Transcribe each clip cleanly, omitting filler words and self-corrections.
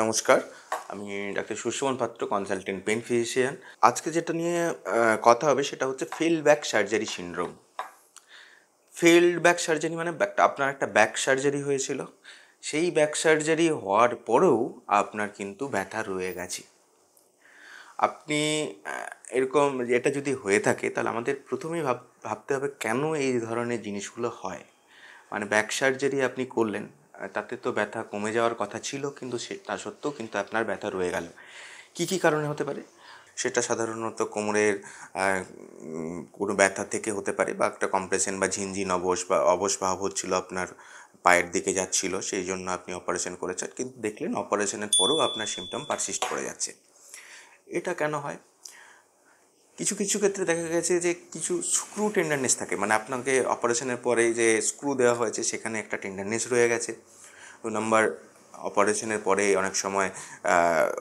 নমস্কার, আমি ডাক্তার সুশোভন পাত্র, কনসালটেন্ট পেইন ফিজিশিয়ান। আজকে যেটা নিয়ে কথা হবে সেটা হচ্ছে failed back surgery syndrome. Failed back surgery মানে আপনার একটা ব্যাক সার্জারি হয়েছিল। সেই ব্যাক সার্জারি হওয়ার পরেও আপনার কিন্তু ব্যথা রয়ে গেছে। আপনি এরকম এটা যদি হয়ে থাকে তাহলে আমাদের প্রথমেই ভাবতে হবে কেন এই ধরনের জিনিসগুলো হয়। মানে ব্যাক সার্জারি আপনি করলেন, তাতে তো ব্যথা কমে যাওয়ার কথা ছিল, কিন্তু তা সত্ত্বেও কিন্তু আপনার ব্যথা রয়ে গেল। কী কারণে হতে পারে? সেটা সাধারণত কোমরের কোনো ব্যথা থেকে হতে পারে, বা একটা কম্প্রেশন বা ঝিনঝিন অবশ ভাব হচ্ছিল, আপনার পায়ের দিকে যাচ্ছিল, সেই জন্য আপনি অপারেশন করেছেন, কিন্তু দেখলেন অপারেশনের পরেও আপনার সিমটম পারসিস্ট করে যাচ্ছে। এটা কেন হয়? কিছু কিছু ক্ষেত্রে দেখা গেছে যে কিছু স্ক্রু টেন্ডারনেস থাকে, মানে আপনাকে অপারেশনের পরে যে স্ক্রু দেওয়া হয়েছে সেখানে একটা টেন্ডারনেস রয়ে গেছে। 2 নাম্বার, অপারেশনের পরে অনেক সময়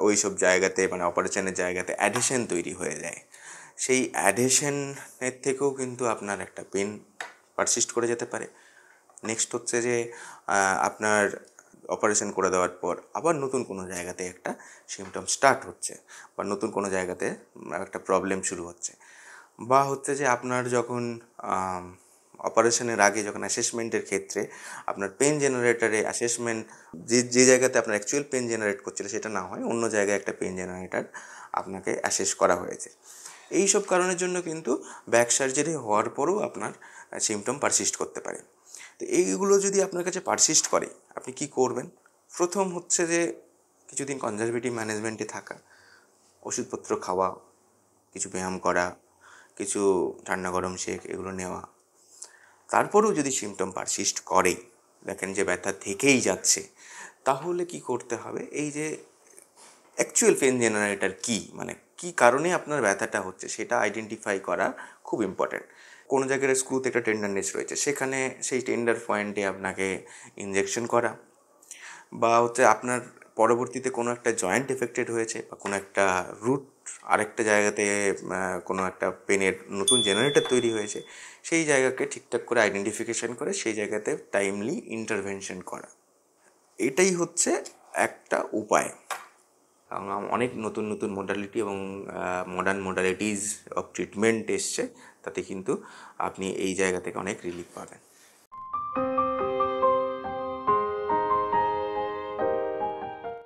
ওই সব জায়গাতে, মানে অপারেশনের জায়গাতে অ্যাডহেশন তৈরি হয়ে যায়। সেই অ্যাডহেশনের থেকেও কিন্তু আপনার একটা পেন পারসিস্ট করে যেতে পারে। নেক্সট হচ্ছে যে আপনার অপারেশন করে দেওয়ার পর আবার নতুন কোনো জায়গাতে একটা সিমটম স্টার্ট হচ্ছে, বা নতুন কোনো জায়গাতে একটা প্রবলেম শুরু হচ্ছে, বা হচ্ছে যে আপনার যখন অপারেশনের আগে যখন অ্যাসেসমেন্টের ক্ষেত্রে আপনার পেন জেনারেটরে অ্যাসেসমেন্ট, যে জায়গাতে আপনার অ্যাকচুয়াল পেন জেনারেট করছিল সেটা না হয় অন্য জায়গায় একটা পেন জেনারেটর আপনাকে অ্যাসেস করা হয়েছে। এই সব কারণের জন্য কিন্তু ব্যাক সার্জারি হওয়ার পরেও আপনার সিমটম পারসিস্ট করতে পারে। তো এইগুলো যদি আপনার কাছে পারসিস্ট করে, আপনি কি করবেন? প্রথম হচ্ছে যে কিছুদিন কনজারভেটিভ ম্যানেজমেন্টে থাকা, ওষুধপত্র খাওয়া, কিছু ব্যায়াম করা, কিছু ঠান্ডা গরম শেক এগুলো নেওয়া। তারপরেও যদি সিমটম পারসিস্ট করে, দেখেন যে ব্যথা থেকেই যাচ্ছে, তাহলে কি করতে হবে? এই যে অ্যাকচুয়াল পেন জেনারেটর কী, মানে কী কারণে আপনার ব্যথাটা হচ্ছে সেটা আইডেন্টিফাই করা খুব ইম্পর্ট্যান্ট। কোনো জায়গায় স্ক্রুতে একটা টেন্ডারনেস রয়েছে, সেখানে সেই টেন্ডার পয়েন্টে আপনাকে ইনজেকশন করা, বা হচ্ছে আপনার পরবর্তীতে কোনো একটা জয়েন্ট এফেক্টেড হয়েছে, বা কোনো একটা রুট আরেকটা জায়গাতে কোনো একটা পেনের নতুন জেনারেটর তৈরি হয়েছে, সেই জায়গাকে ঠিকঠাক করে আইডেন্টিফিকেশন করে সেই জায়গাতে টাইমলি ইন্টারভেনশন করা। এটাই হচ্ছে একটা উপায়। এবং অনেক নতুন নতুন মডালিটি এবং মডার্ন মডালিটিস অফ ট্রিটমেন্ট এসছে, তাতে কিন্তু আপনি এই জায়গা থেকে অনেক রিলিফ পাবেন।